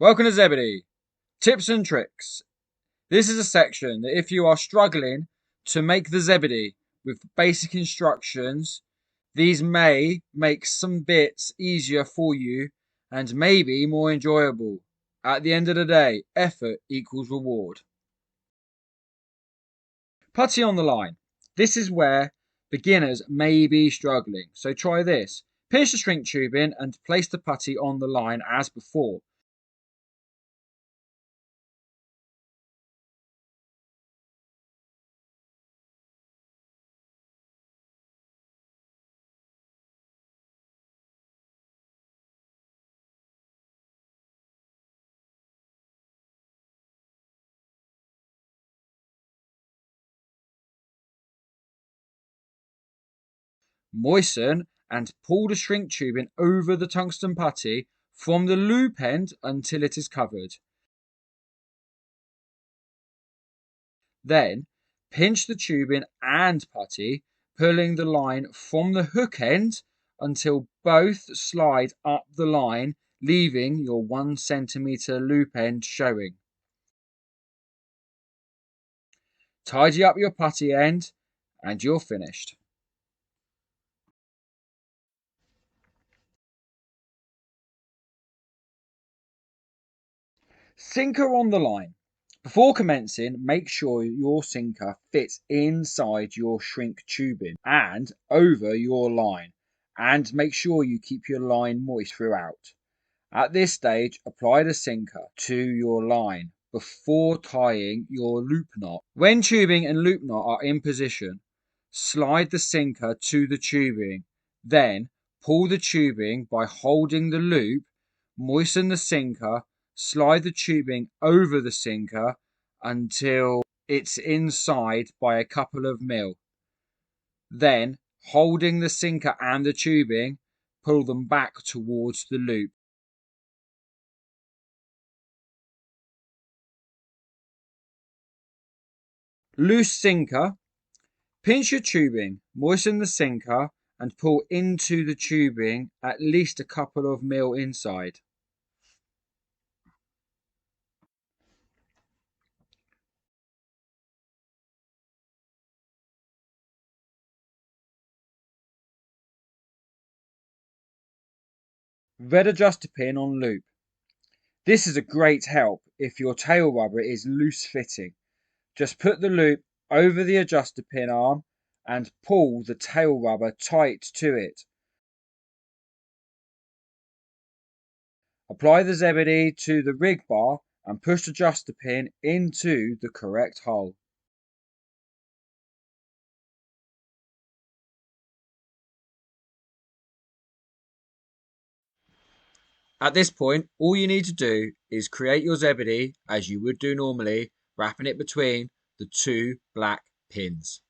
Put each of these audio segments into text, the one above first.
Welcome to Zebedee. Tips and tricks. This is a section that if you are struggling to make the Zebedee with basic instructions, these may make some bits easier for you and maybe more enjoyable. At the end of the day, effort equals reward. Putty on the line. This is where beginners may be struggling. So try this. Pinch the shrink tube in and place the putty on the line as before. Moisten and pull the shrink tubing over the tungsten putty from the loop end until it is covered. Then pinch the tubing and putty, pulling the line from the hook end until both slide up the line, leaving your 1 centimeter loop end showing. Tidy up your putty end and you're finished. Sinker on the line. Before commencing, make sure your sinker fits inside your shrink tubing and over your line, and make sure you keep your line moist throughout. At this stage, apply the sinker to your line before tying your loop knot. When tubing and loop knot are in position, slide the sinker to the tubing, then pull the tubing by holding the loop, moisten the sinker, slide the tubing over the sinker until it's inside by a couple of mil. Then, holding the sinker and the tubing, pull them back towards the loop. Loose sinker. Pinch your tubing, moisten the sinker and pull into the tubing at least a couple of mil inside. Red adjuster pin on loop. This is a great help if your tail rubber is loose fitting. Just put the loop over the adjuster pin arm and pull the tail rubber tight to it. Apply the Zebedee to the rig bar and push the adjuster pin into the correct hole. At this point, all you need to do is create your Zebedee as you would do normally, wrapping it between the two black pins.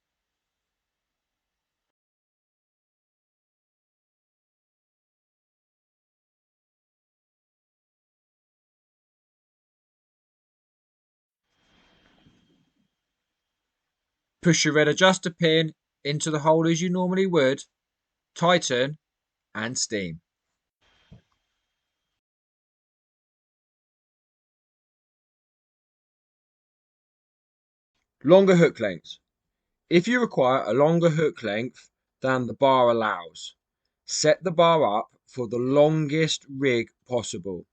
Push your red adjuster pin into the hole as you normally would, tighten and steam. Longer hook length. If you require a longer hook length than the bar allows, set the bar up for the longest rig possible.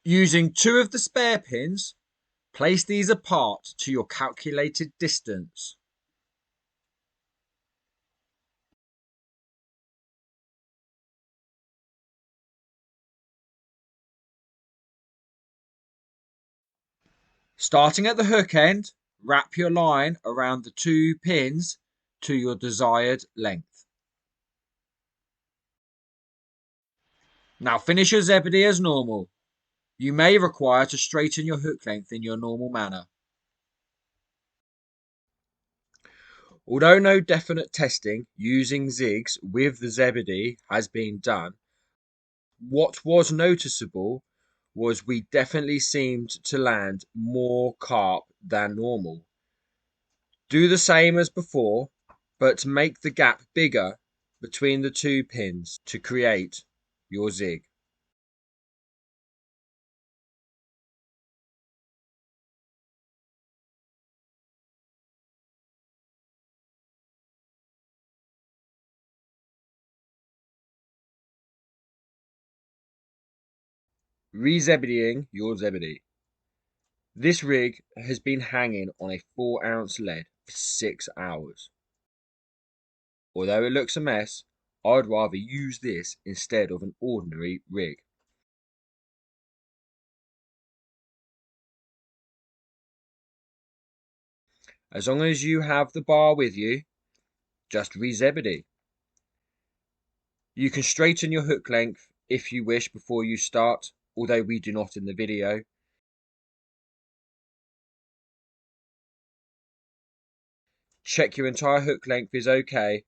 Using two of the spare pins, place these apart to your calculated distance. Starting at the hook end, wrap your line around the two pins to your desired length. Now finish your Zebedee as normal. You may require to straighten your hook length in your normal manner. Although no definite testing using zigs with the Zebedee has been done, what was noticeable was we definitely seemed to land more carp than normal. Do the same as before, but make the gap bigger between the two pins to create your zig. Re-zebedeeing your zebedee. This rig has been hanging on a 4-ounce lead for 6 hours. Although it looks a mess, I'd rather use this instead of an ordinary rig. As long as you have the bar with you, just re-zebedee. You can straighten your hook length if you wish before you start, although we do not in the video. Check your entire hook length is okay.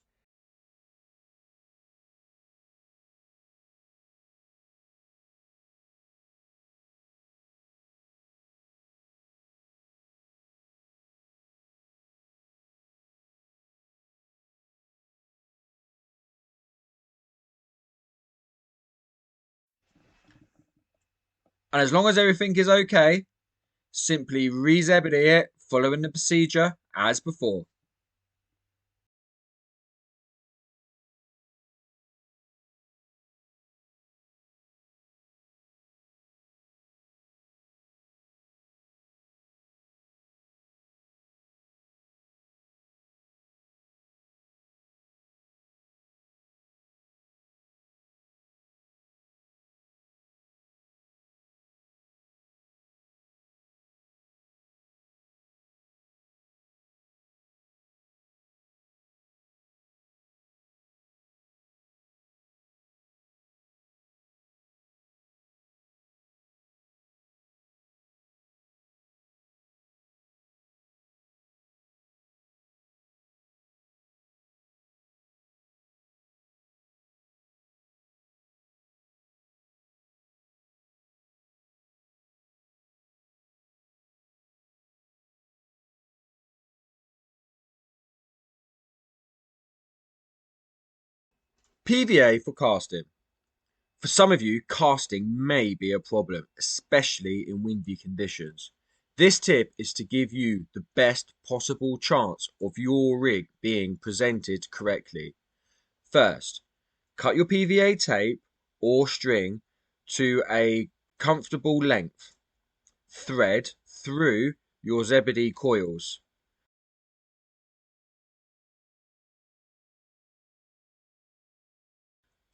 And as long as everything is okay, simply re-zebedee it following the procedure as before. PVA for casting. For some of you, casting may be a problem, especially in windy conditions. This tip is to give you the best possible chance of your rig being presented correctly. First, cut your PVA tape or string to a comfortable length. Thread through your Zebedee coils.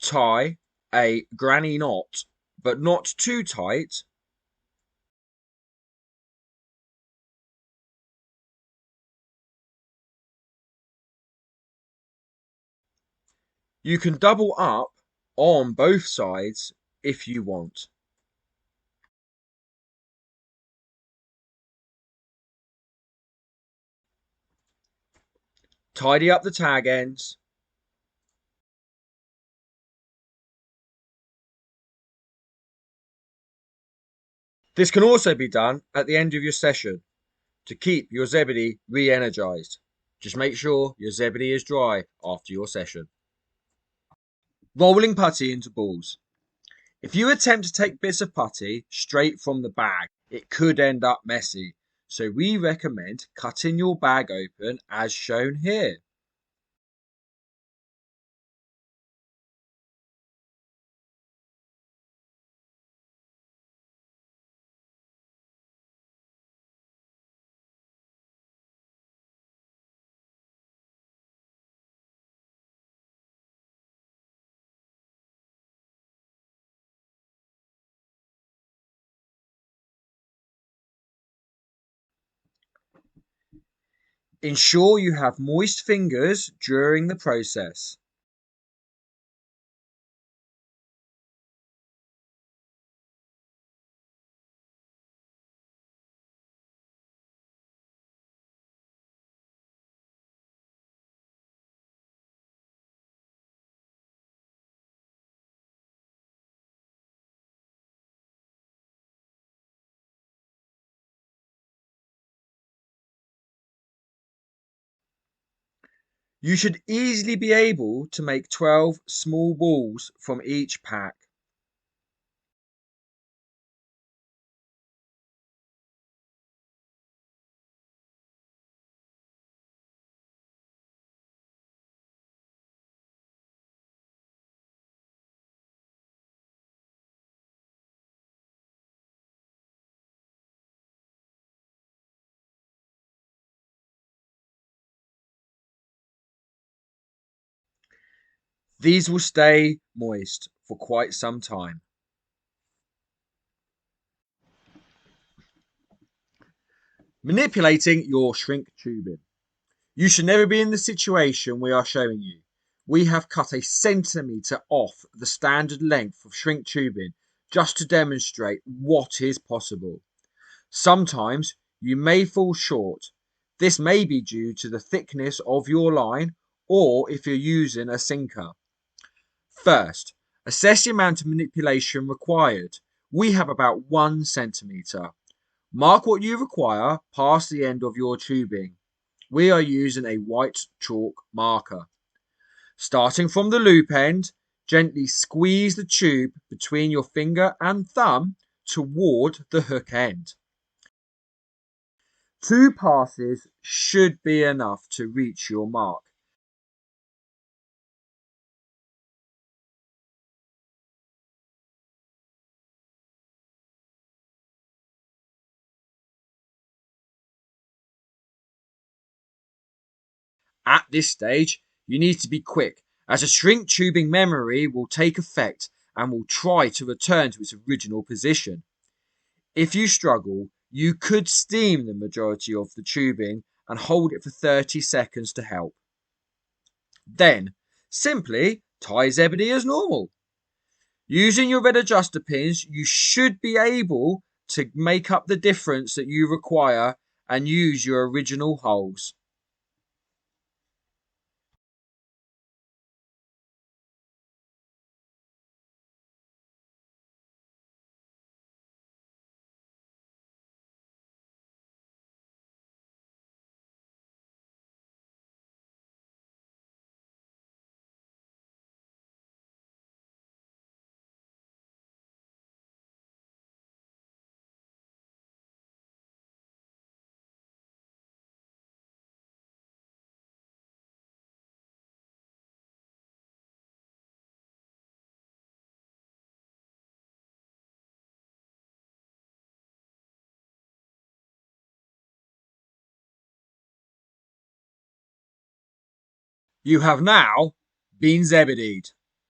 Tie a granny knot, but not too tight. You can double up on both sides if you want. Tidy up the tag ends. This can also be done at the end of your session to keep your Zebedee re-energized. Just make sure your Zebedee is dry after your session. Rolling putty into balls. If you attempt to take bits of putty straight from the bag, it could end up messy. So we recommend cutting your bag open as shown here. Ensure you have moist fingers during the process. You should easily be able to make 12 small balls from each pack. These will stay moist for quite some time. Manipulating your shrink tubing. You should never be in the situation we are showing you. We have cut a centimetre off the standard length of shrink tubing just to demonstrate what is possible. Sometimes you may fall short. This may be due to the thickness of your line or if you're using a sinker. First, assess the amount of manipulation required. We have about 1 centimetre. Mark what you require past the end of your tubing. We are using a white chalk marker. Starting from the loop end, gently squeeze the tube between your finger and thumb toward the hook end. 2 passes should be enough to reach your mark. At this stage, you need to be quick, as a shrink tubing memory will take effect and will try to return to its original position. If you struggle, you could steam the majority of the tubing and hold it for 30 seconds to help. Then, simply tie Zebedee as normal. Using your red adjuster pins, you should be able to make up the difference that you require and use your original holes. You have now been Zebedeed.